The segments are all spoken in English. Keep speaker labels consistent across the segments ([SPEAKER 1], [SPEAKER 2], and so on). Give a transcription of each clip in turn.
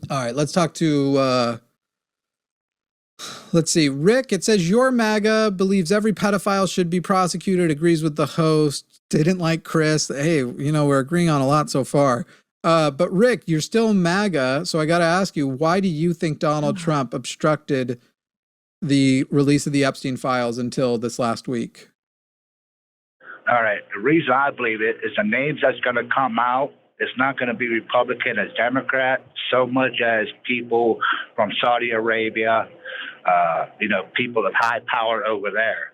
[SPEAKER 1] All right, let's talk to, let's see, Rick. It says your MAGA believes every pedophile should be prosecuted, agrees with the host, didn't like Chris. Hey, you know, we're agreeing on a lot so far. But Rick, you're still MAGA, so I got to ask you, why do you think Donald Trump obstructed the release of the Epstein Files until this last week?
[SPEAKER 2] All right. The reason I believe it is the names that's going to come out, it's not going to be Republican as Democrat so much as people from Saudi Arabia, people of high power over there.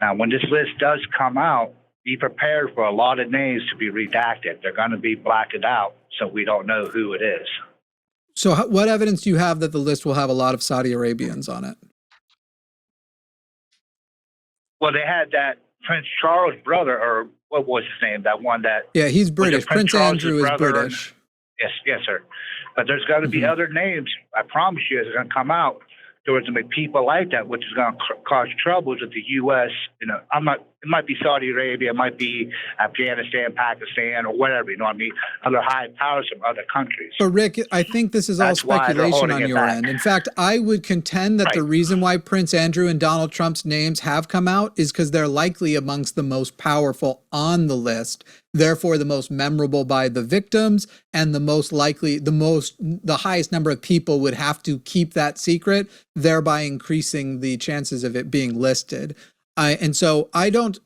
[SPEAKER 2] Now, when this list does come out, be prepared for a lot of names to be redacted. They're going to be blacked out, so we don't know who it is.
[SPEAKER 1] So what evidence do you have that the list will have a lot of Saudi Arabians on it?
[SPEAKER 2] Well, they had that Prince Charles' brother, or what was his name? That one that...
[SPEAKER 1] Yeah, he's British. Prince Andrew is British.
[SPEAKER 2] Yes, sir. But there's going to be other names, I promise you, that's going to come out. There's going to be people like that, which is going to cause troubles with the U.S. It might be Saudi Arabia, it might be Afghanistan, Pakistan, or whatever, you know what I mean? Other high powers from other countries.
[SPEAKER 1] But Rick, I think this is all speculation on your end. In fact, I would contend that the reason why Prince Andrew and Donald Trump's names have come out is because they're likely amongst the most powerful on the list, therefore the most memorable by the victims, and the most likely, the highest number of people would have to keep that secret, thereby increasing the chances of it being listed. And so I don't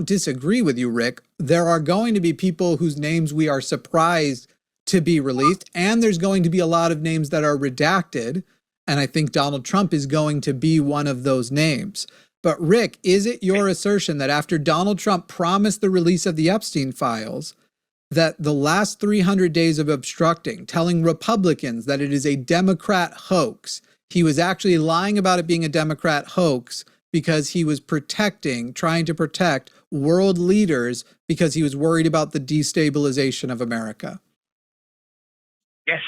[SPEAKER 1] disagree with you, Rick. There are going to be people whose names we are surprised to be released, and there's going to be a lot of names that are redacted, and I think Donald Trump is going to be one of those names. But Rick, is it your assertion that after Donald Trump promised the release of the Epstein Files, that the last 300 days of obstructing, telling Republicans that it is a Democrat hoax, he was actually lying about it being a Democrat hoax because he was trying to protect world leaders because he was worried about the destabilization of America?
[SPEAKER 2] Yes.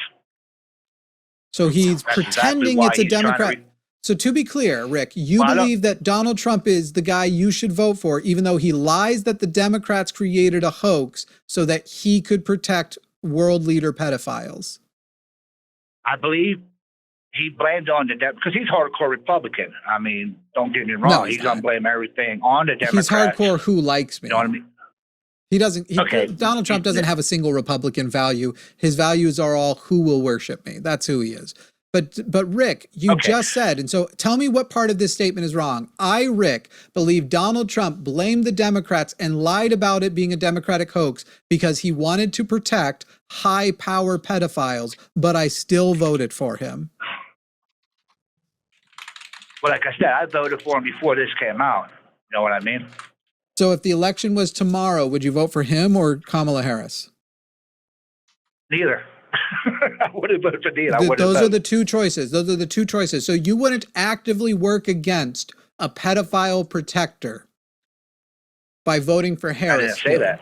[SPEAKER 1] So he's pretending it's a Democrat. So to be clear, Rick, you believe that Donald Trump is the guy you should vote for, even though he lies that the Democrats created a hoax so that he could protect world leader pedophiles?
[SPEAKER 2] I believe he blamed on the because he's hardcore Republican. I mean, don't get me wrong.
[SPEAKER 1] No,
[SPEAKER 2] he's going to blame everything on the Democrats.
[SPEAKER 1] He's hardcore who likes me.
[SPEAKER 2] You know what I mean?
[SPEAKER 1] He doesn't. Donald Trump doesn't have a single Republican value. His values are all who will worship me. That's who he is. But Rick, you just said, and so tell me what part of this statement is wrong. I, Rick, believe Donald Trump blamed the Democrats and lied about it being a Democratic hoax because he wanted to protect high power pedophiles, but I still voted for him.
[SPEAKER 2] Well, like I said, I voted for him before this came out. You know what I mean?
[SPEAKER 1] So if the election was tomorrow, would you vote for him or Kamala Harris?
[SPEAKER 2] Neither. I wouldn't vote for neither.
[SPEAKER 1] Those are the two choices. Those are the two choices. So you wouldn't actively work against a pedophile protector by voting for Harris?
[SPEAKER 2] I didn't say that.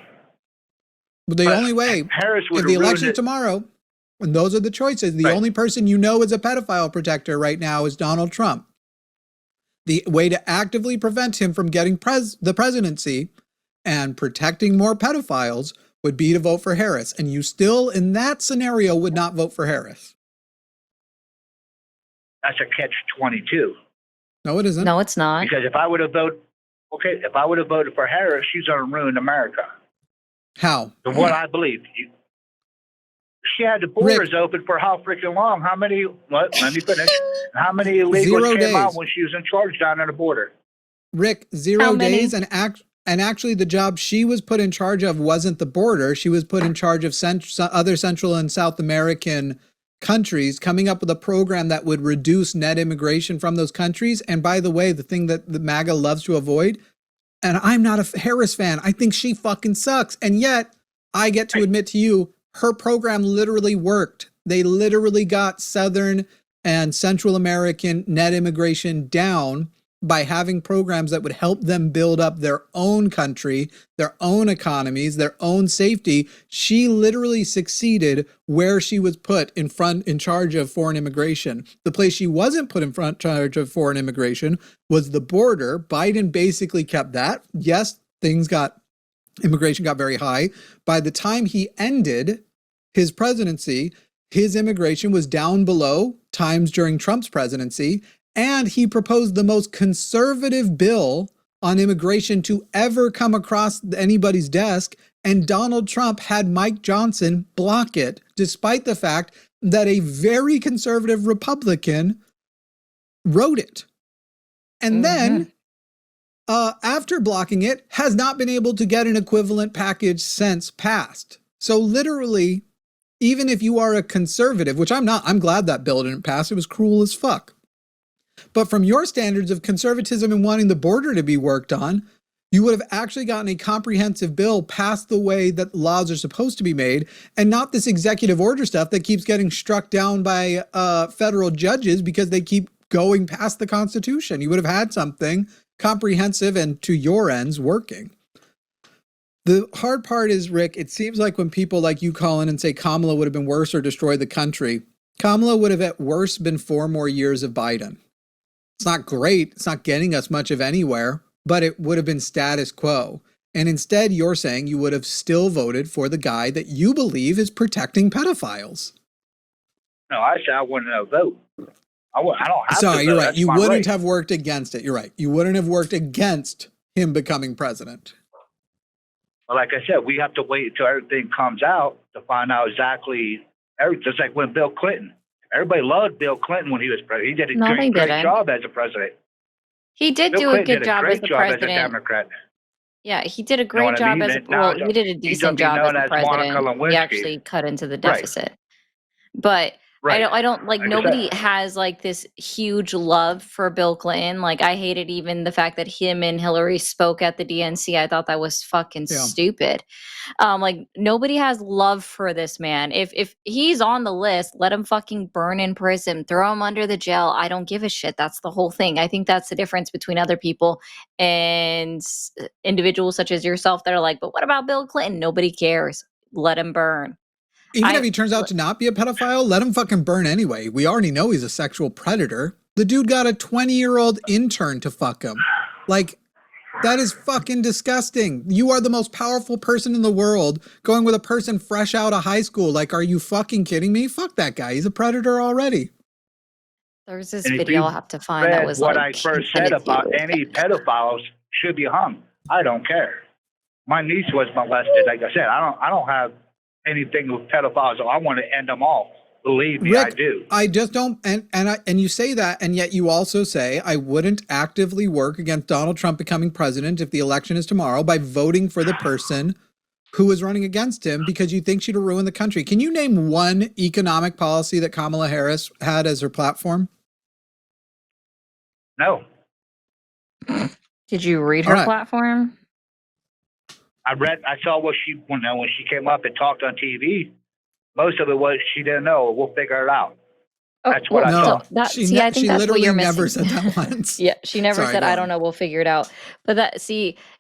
[SPEAKER 1] But the only way,
[SPEAKER 2] Harris would
[SPEAKER 1] if the election tomorrow, and those are the choices, the only person you know is a pedophile protector right now is Donald Trump. The way to actively prevent him from getting the presidency and protecting more pedophiles would be to vote for Harris. And you still, in that scenario, would not vote for Harris.
[SPEAKER 2] That's a catch-22.
[SPEAKER 1] No, it isn't.
[SPEAKER 3] No, it's not.
[SPEAKER 2] Because if I would have voted for Harris, she's going to ruin America.
[SPEAKER 1] How?
[SPEAKER 2] From what I believe. She had the borders open for how freaking long? How many, let me finish. How many illegals came out when she was in charge down on the border?
[SPEAKER 1] Rick, 0 days, and actually the job she was put in charge of wasn't the border. She was put in charge of other Central and South American countries, coming up with a program that would reduce net immigration from those countries. And by the way, the thing that the MAGA loves to avoid, and I'm not a Harris fan, I think she fucking sucks. And yet, I get to admit to you, her program literally worked. They literally got Southern and Central American net immigration down by having programs that would help them build up their own country, their own economies, their own safety. She literally succeeded where she was put in charge of foreign immigration. The place she wasn't put in charge of foreign immigration was the border. Biden basically kept that. Yes, immigration got very high. By the time he ended his presidency, his immigration was down below times during Trump's presidency, and he proposed the most conservative bill on immigration to ever come across anybody's desk, and Donald Trump had Mike Johnson block it, despite the fact that a very conservative Republican wrote it. And then, after blocking it, has not been able to get an equivalent package since passed. So literally, even if you are a conservative, which I'm not, I'm glad that bill didn't pass. It was cruel as fuck. But from your standards of conservatism and wanting the border to be worked on, you would have actually gotten a comprehensive bill passed the way that laws are supposed to be made, and not this executive order stuff that keeps getting struck down by federal judges because they keep going past the Constitution. You would have had something comprehensive and to your ends working. The hard part is, Rick, it seems like when people like you call in and say Kamala would have been worse or destroyed the country, Kamala would have at worst been 4 more years of Biden. It's not great. It's not getting us much of anywhere, but it would have been status quo. And instead, you're saying you would have still voted for the guy that you believe is protecting pedophiles.
[SPEAKER 2] No, I said I wouldn't have voted. I don't have to.
[SPEAKER 1] Sorry, you're right.
[SPEAKER 2] That's
[SPEAKER 1] You
[SPEAKER 2] my
[SPEAKER 1] wouldn't
[SPEAKER 2] right.
[SPEAKER 1] have worked against it. You're right. You wouldn't have worked against him becoming president.
[SPEAKER 2] But like I said, we have to wait until everything comes out to find out exactly everything. Just like when Bill Clinton. Everybody loved Bill Clinton when he was president. He did a great job as a president.
[SPEAKER 3] He did do a good job as the president.
[SPEAKER 2] As a Democrat.
[SPEAKER 3] Yeah, he did a great job as he did a decent job as the president. He actually cut into the deficit. But I don't like, nobody has like this huge love for Bill Clinton. Like, I hated even the fact that him and Hillary spoke at the DNC. I thought that was fucking stupid. Like, nobody has love for this man. If he's on the list, let him fucking burn in prison, throw him under the jail. I don't give a shit. That's the whole thing. I think that's the difference between other people and individuals such as yourself that are like, but what about Bill Clinton? Nobody cares. Let him burn.
[SPEAKER 1] Even if he turns out to not be a pedophile, let him fucking burn anyway. We already know he's a sexual predator. The dude got a 20-year-old intern to fuck him. Like, that is fucking disgusting. You are the most powerful person in the world going with a person fresh out of high school. Like, are you fucking kidding me? Fuck that guy. He's a predator already.
[SPEAKER 3] There's this video I'll have to find that was
[SPEAKER 2] what
[SPEAKER 3] like,
[SPEAKER 2] I first said about any pedophiles should be hung. I don't care. My niece was molested. Like I said, I don't have anything with pedophiles. I want to end them all. Believe me,
[SPEAKER 1] Rick,
[SPEAKER 2] I do.
[SPEAKER 1] I just don't, and you say that, and yet you also say I wouldn't actively work against Donald Trump becoming president if the election is tomorrow by voting for the person who is running against him because you think she'd ruin the country. Can you name one economic policy that Kamala Harris had as her platform?
[SPEAKER 2] No.
[SPEAKER 3] Did you read her platform?
[SPEAKER 2] I saw what when she came up and talked on TV. Most of it was she didn't know. We'll figure it out. That's what I saw.
[SPEAKER 3] I think that's what you're missing.
[SPEAKER 1] Never said that once.
[SPEAKER 3] Yeah, she never said, I don't know, we'll figure it out. But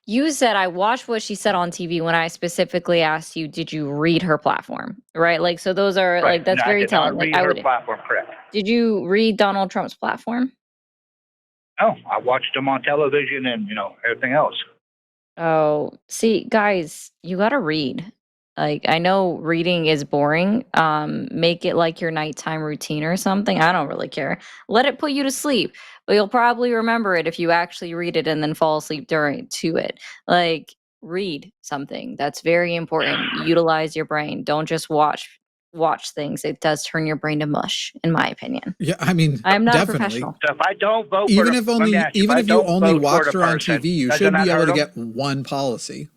[SPEAKER 3] you said I watched what she said on TV when I specifically asked you, did you read her platform? Right? Like, so those are like, that's very telling.
[SPEAKER 2] Like, I would platform, correct.
[SPEAKER 3] Did you read Donald Trump's platform?
[SPEAKER 2] No, I watched him on television and, everything else.
[SPEAKER 3] Oh, see, guys, you got to read. Like, I know reading is boring. Make it like your nighttime routine or something. I don't really care. Let it put you to sleep, but you'll probably remember it if you actually read it and then fall asleep to it. Like, read something. That's very important. Utilize your brain. Don't just watch things. It does turn your brain to mush, in my opinion.
[SPEAKER 1] Yeah, I mean,
[SPEAKER 3] I'm not
[SPEAKER 1] definitely.
[SPEAKER 3] a professional.
[SPEAKER 2] So if I don't vote
[SPEAKER 1] even if you only watched her on
[SPEAKER 2] person,
[SPEAKER 1] TV, you should be able to get one policy.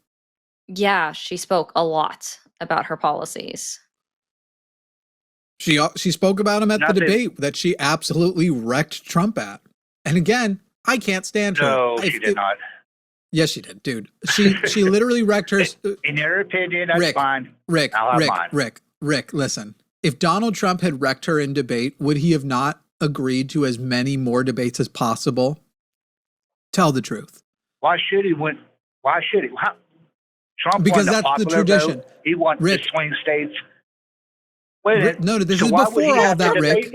[SPEAKER 3] Yeah, she spoke a lot about her policies.
[SPEAKER 1] She spoke about him at the debate that she absolutely wrecked Trump at. And again, I can't stand her.
[SPEAKER 2] No, she did not.
[SPEAKER 1] Yes, she did, dude. She literally wrecked her.
[SPEAKER 2] In your opinion, that's fine.
[SPEAKER 1] Rick, listen. If Donald Trump had wrecked her in debate, would he have not agreed to as many more debates as possible? Tell the truth.
[SPEAKER 2] Why should he win? Why should he? Trump
[SPEAKER 1] because
[SPEAKER 2] won
[SPEAKER 1] that's the tradition.
[SPEAKER 2] Vote. He won the swing states.
[SPEAKER 1] No, this is before all that, Rick.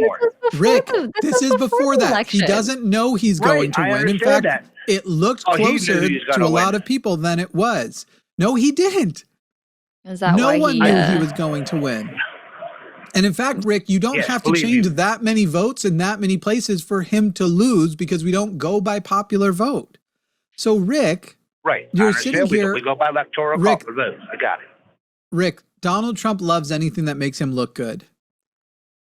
[SPEAKER 1] Rick, this is before that. He doesn't know he's going to win. In fact, it looked closer to a lot of people than it was. No, he didn't.
[SPEAKER 3] Is that
[SPEAKER 1] no
[SPEAKER 3] why
[SPEAKER 1] one knew he was going to win. And in fact, Rick, you don't have to change that many votes in that many places for him to lose, because we don't go by popular vote. So, Rick, you're sitting here.
[SPEAKER 2] We go by electoral vote. I got it.
[SPEAKER 1] Rick, Donald Trump loves anything that makes him look good.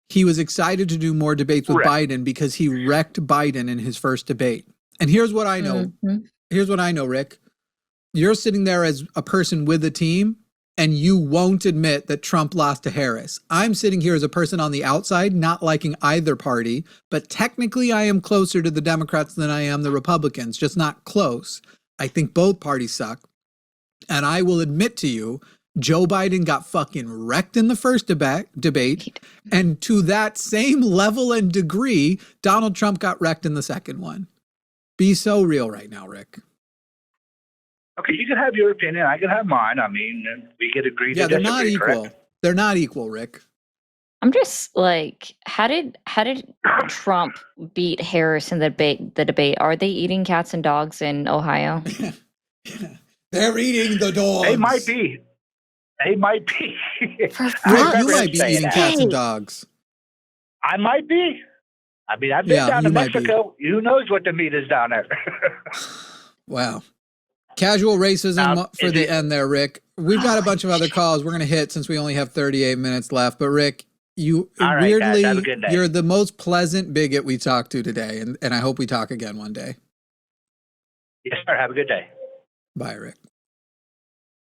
[SPEAKER 1] He was excited to do more debates with Biden because he wrecked Biden in his first debate. And here's what I know. Here's what I know, Rick. You're sitting there as a person with a team, and you won't admit that Trump lost to Harris. I'm sitting here as a person on the outside, not liking either party, but technically I am closer to the Democrats than I am the Republicans, just not close. I think both parties suck. And I will admit to you, Joe Biden got fucking wrecked in the first debate, and to that same level and degree, Donald Trump got wrecked in the second one. Be so real right now, Rick.
[SPEAKER 2] Okay, you can have your opinion. I can have mine. I mean, we could agree to disagree.
[SPEAKER 1] They're not equal.
[SPEAKER 2] Correct?
[SPEAKER 1] They're not equal, Rick.
[SPEAKER 3] I'm just like, how did Trump beat Harris in the debate? Are they eating cats and dogs in Ohio?
[SPEAKER 1] They're eating the dogs.
[SPEAKER 2] They might be.
[SPEAKER 1] Rick, you might be eating cats and dogs.
[SPEAKER 2] I might be. I mean, I've been down to Mexico. Who knows what the meat is down there?
[SPEAKER 1] Wow. Casual racism for the end there, Rick. We've got a bunch of other calls we're going to hit since we only have 38 minutes left. But Rick, you weirdly, you're the most pleasant bigot we talked to today. And I hope we talk again one day.
[SPEAKER 2] Yes, sir. Have a good day.
[SPEAKER 1] Bye, Rick.